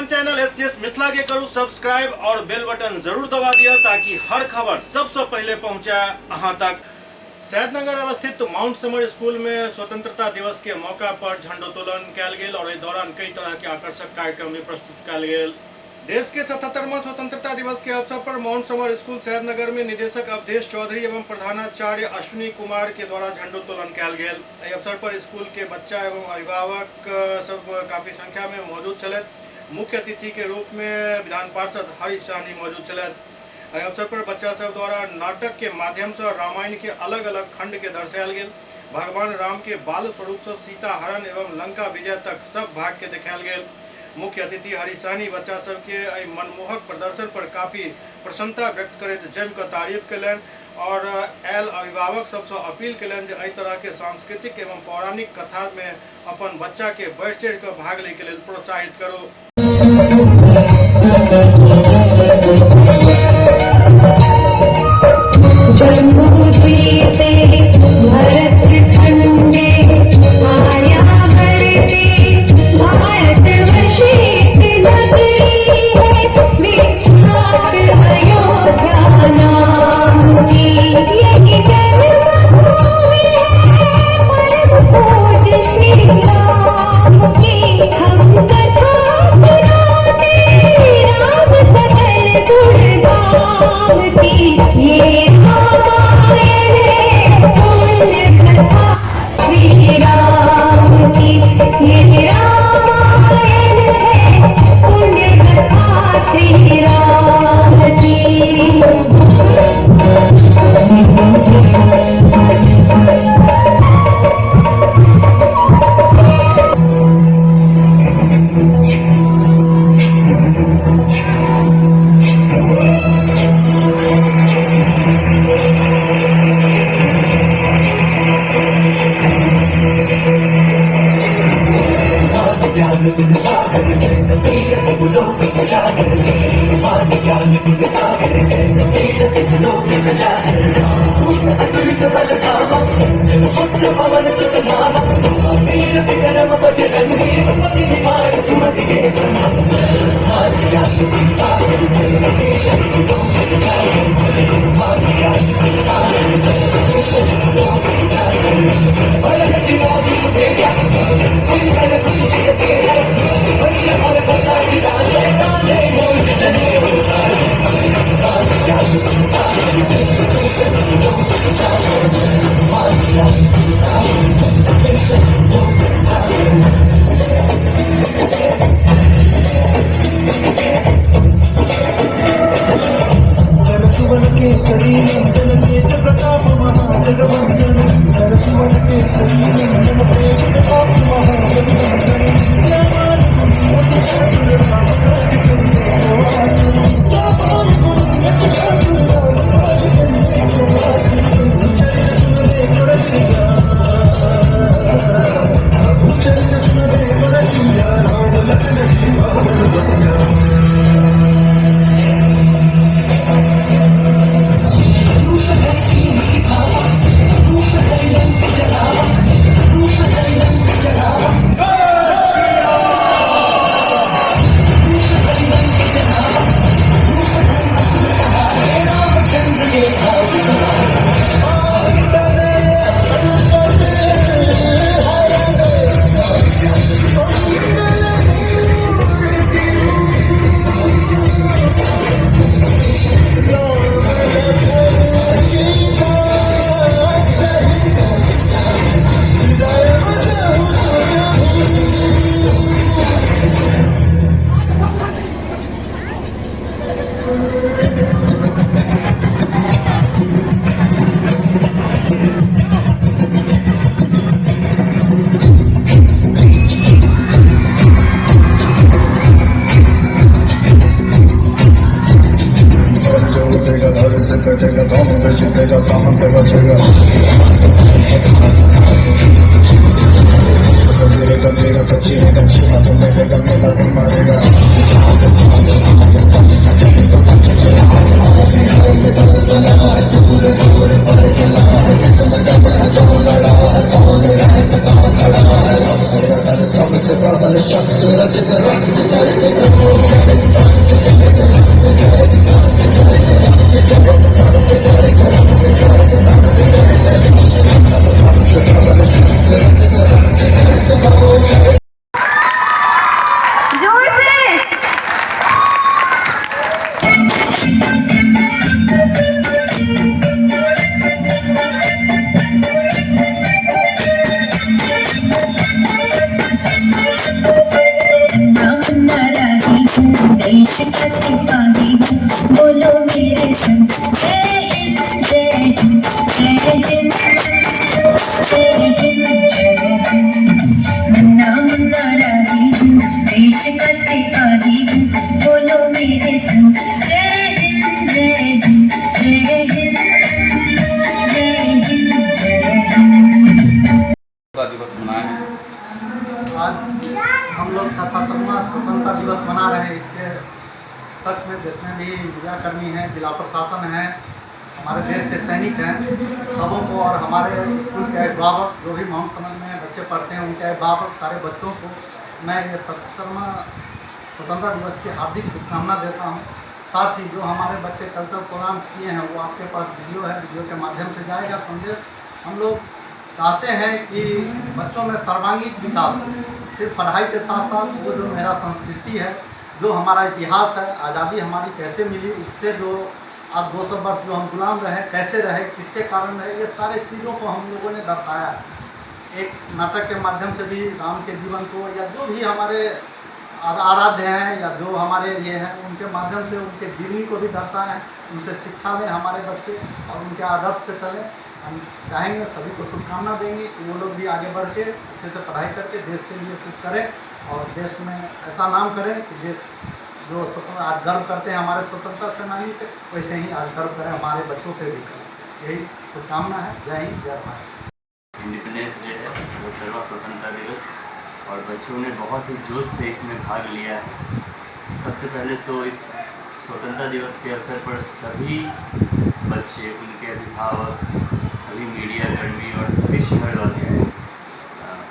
अपन channel SCS Mithila के करू subscribe और बेल बटन जरूर दबा दिया ताकि हर खबर सबसे पहले पहुंचे अहां तक। सैदनगर अवस्थित माउंट समर स्कूल में स्वतंत्रता दिवस के मौका पर झंडोत्तोलन कयल गेल और इस दौरान कई तरह के आकर्षक कार्यक्रम भी प्रस्तुत कयल गेल। देश के 77वां स्वतंत्रता दिवस के अवसर पर माउंट समर स्कूल सैदनगर में निदेशक अवधेश चौधरी एवं प्रधानाचार्य अश्विनी कुमार के द्वारा झंडोत्तोलन कयल गेल। इस अवसर पर स्कूल के बच्चा एवं अभिभावक सब काफी संख्या में मौजूद छलैथ। मुख्य अतिथि के रूप में विधान पार्षद हरीश सहनी मौजूद छलैथ। इस अवसर पर बच्चा सब द्वारा नाटक के माध्यम से रामायण के अलग अलग खंड के दर्शायल गेल। भगवान राम के बाल स्वरूप से सीता हरण एवं लंका विजय तक सब भाग के देखायल गेल। मुख्य अतिथि हरीश सहनी बच्चा सब के मनमोहक प्रदर्शन पर काफी प्रसन्नता व्यक्त करते जम कर तारीफ कलन और आयल अभिभावक सबसे अपील कलन जे एहि तरह के सांस्कृतिक एवं पौराणिक कथा में अपन बच्चा के बढ़ चढ़ कर भाग ले के लिए प्रोत्साहित करो। सबसे प्रबल शक्ति का सिपाही हूँ, बोलो मेरे संग जय हिंद जय हिंद जय हिंद जय हिंद जय हिंद। मुन्ना मुन्ना राही हूँ, देश का सिपाही हूँ, बोलो मेरे संग जय हिंद जय हिंद जय हिंद जय हिंद जय हिंद। दिवस मनाए हैं। आज हम लोग 77वां स्वतंत्रता दिवस मना रहे हैं। इसके तक में जितने भी मीडियाकर्मी हैं, जिला प्रशासन है, हमारे देश के सैनिक हैं, सबों को और हमारे स्कूल के अभिभावक जो भी माउंट समर में बच्चे पढ़ते हैं उनके अभिभावक सारे बच्चों को मैं ये 77वां स्वतंत्रता दिवस की हार्दिक शुभकामना देता हूँ। साथ ही जो हमारे बच्चे कल्चरल प्रोग्राम किए हैं वो आपके पास वीडियो है, वीडियो के माध्यम से जाएगा संदेश। हम लोग चाहते हैं कि बच्चों में सर्वांगीण विकास हो, सिर्फ पढ़ाई के साथ साथ वो जो मेरा संस्कृति है, जो हमारा इतिहास है, आज़ादी हमारी कैसे मिली, उससे जो आज 200 वर्ष जो हम गुलाम रहे, कैसे रहे, किसके कारण रहे, ये सारे चीज़ों को हम लोगों ने दर्शाया है। एक नाटक के माध्यम से भी राम के जीवन को, या जो भी हमारे आराध्य हैं या जो हमारे ये हैं, उनके माध्यम से उनके जीवनी को भी दर्शाए हैं। उनसे शिक्षा लें हमारे बच्चे और उनके आदर्श पे चलें। हम चाहेंगे, सभी को शुभकामना देंगे कि वो लोग भी आगे बढ़ के अच्छे से पढ़ाई करके देश के लिए कुछ करें और देश में ऐसा नाम करें कि देश जो स्वतंत्र आज गर्व करते हैं हमारे स्वतंत्रता सेनानी पे, वैसे ही आज गर्व करें हमारे बच्चों पे भी करें। यही शुभकामना है। जय हिंद जय भारत। इंडिपेंडेंस डे है, 72वां स्वतंत्रता दिवस, और बच्चों ने बहुत ही जोश से इसमें भाग लिया है। सबसे पहले तो इस स्वतंत्रता दिवस के अवसर पर सभी बच्चे, उनके अभिभावक, सभी मीडिया कर्मी और सभी शहरवासियों को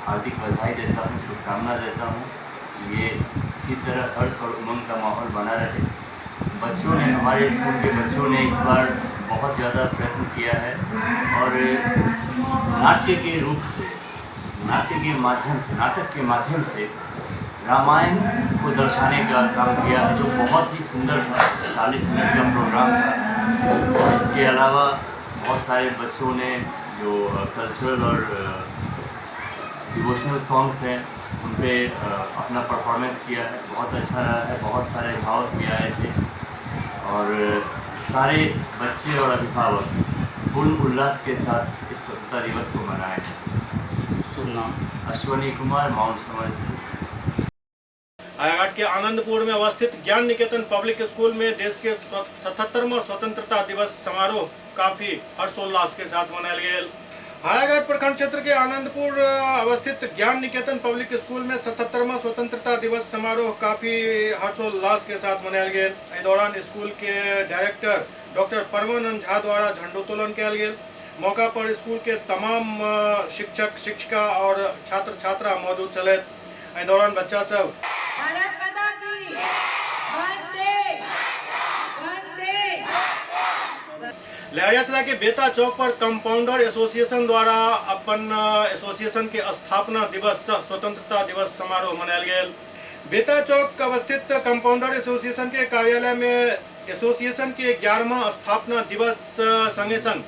हार्दिक बधाई देता हूँ, शुभकामना देता हूँ। ये इसी तरह हर्ष और उमंग का माहौल बना रहे। बच्चों ने, हमारे स्कूल के बच्चों ने इस बार बहुत ज़्यादा प्रयत्न किया है और नाट्य के रूप से, नाट्य के नाटक के माध्यम से रामायण को दर्शाने का काम किया है, जो बहुत ही सुंदर था। 40 मिनट का प्रोग्राम था। इसके अलावा बहुत सारे बच्चों ने जो कल्चरल और डिवोशनल सॉन्ग्स हैं उन पे अपना परफॉर्मेंस किया है, बहुत अच्छा रहा है। बहुत सारे भावक भी आए थे और सारे बच्चे और अभिभावक पूर्ण उल्लास के साथ इस स्वतंत्रता दिवस को मनाए। शुभ नाम Ashwani Kumar, mount summer school. Hayaghat के आनंदपुर में अवस्थित ज्ञान निकेतन पब्लिक स्कूल में देश के 77वां स्वतंत्रता दिवस समारोह काफी हर्षोल्लास के साथ मनाया गया। हायाघाट प्रखंड क्षेत्र के आनंदपुर अवस्थित ज्ञान निकेतन पब्लिक स्कूल में 77वां स्वतंत्रता दिवस समारोह काफी हर्षोल्लास के साथ मनाया गया। इस दौरान स्कूल के डायरेक्टर डॉक्टर परमानंद झा द्वारा झंडोत्तोलन किया गया। मौका पर स्कूल के तमाम शिक्षक, शिक्षिका और छात्र छात्रा मौजूद चले। इस दौरान बच्चा सब भारत माता की वंदे वंदे। लहरियासराय के बेता चौक पर कंपाउंडर एसोसिएशन द्वारा अपन एसोसिएशन के स्थापना दिवस स्वतंत्रता दिवस समारोह मनाया गया। बेता चौक अवस्थित कंपाउंडर एसोसिएशन के कार्यालय में एसोसिएशन के 11वां स्थापना दिवस संगे संग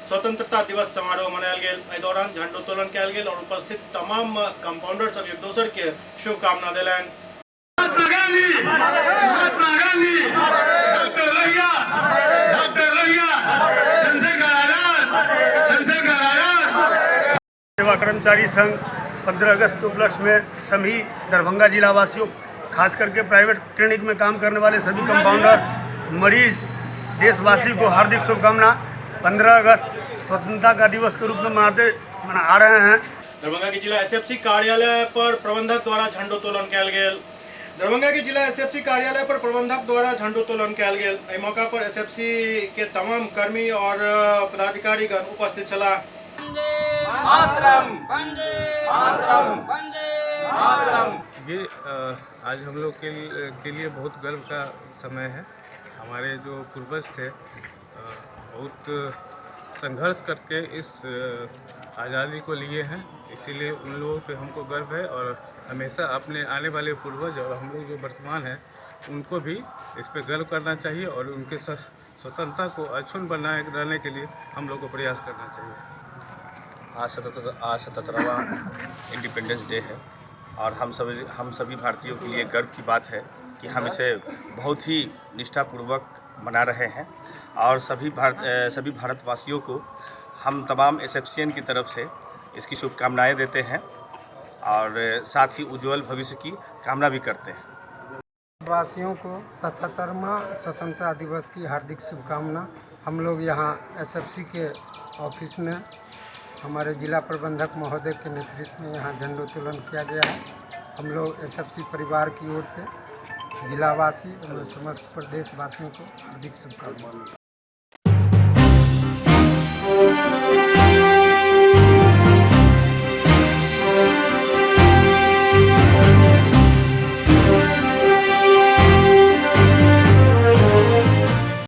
स्वतंत्रता दिवस समारोह मनाया गया। इस दौरान झंडोत्तोलन किया गया और उपस्थित तमाम कंपाउंडर सब एक दूसरे के शुभकामना दिलन। सेवा कर्मचारी संघ 15 अगस्त के उपलक्ष्य में सभी दरभंगा जिला वासियों, खास करके प्राइवेट क्लिनिक में काम करने वाले सभी कंपाउंडर, मरीज, देशवासी को हार्दिक शुभकामना। 15 अगस्त स्वतंत्रता का दिवस के रूप में मना रहे हैं। दरभंगा के जिला एसएफसी कार्यालय पर प्रबंधक द्वारा झंडोत्तोलन किया गया। दरभंगा के जिला एसएफसी कार्यालय पर प्रबंधक द्वारा झंडोत्तोलन किया गया। इस मौका पर एसएफसी के तमाम कर्मी और पदाधिकारीगण उपस्थित चला। ये आज हम लोग के लिए बहुत गर्व का समय है। हमारे जो पूर्वज थे बहुत संघर्ष करके इस आज़ादी को लिए हैं, इसीलिए उन लोगों पे हमको गर्व है और हमेशा अपने आने वाले पूर्वज और हम लोग जो वर्तमान हैं उनको भी इस पे गर्व करना चाहिए और उनके स्वतंत्रता को अक्षुण्ण बनाए रहने के लिए हम लोग को प्रयास करना चाहिए। आज 77वां इंडिपेंडेंस डे है और हम सभी भारतीयों के लिए गर्व की बात है कि हम इसे बहुत ही निष्ठापूर्वक मना रहे हैं और सभी भारतवासियों को हम तमाम एसएफसीएन की तरफ से इसकी शुभकामनाएं देते हैं और साथ ही उज्जवल भविष्य की कामना भी करते हैं। वासियों को 77वां स्वतंत्रता दिवस की हार्दिक शुभकामना। हम लोग यहाँ एसएफसी के ऑफिस में हमारे जिला प्रबंधक महोदय के नेतृत्व में यहाँ झंडोत्तोलन किया गया है। हम लोग एसएफसी परिवार की ओर से जिलावासी और समस्त प्रदेशवासियों को हार्दिक शुभकामनाएं।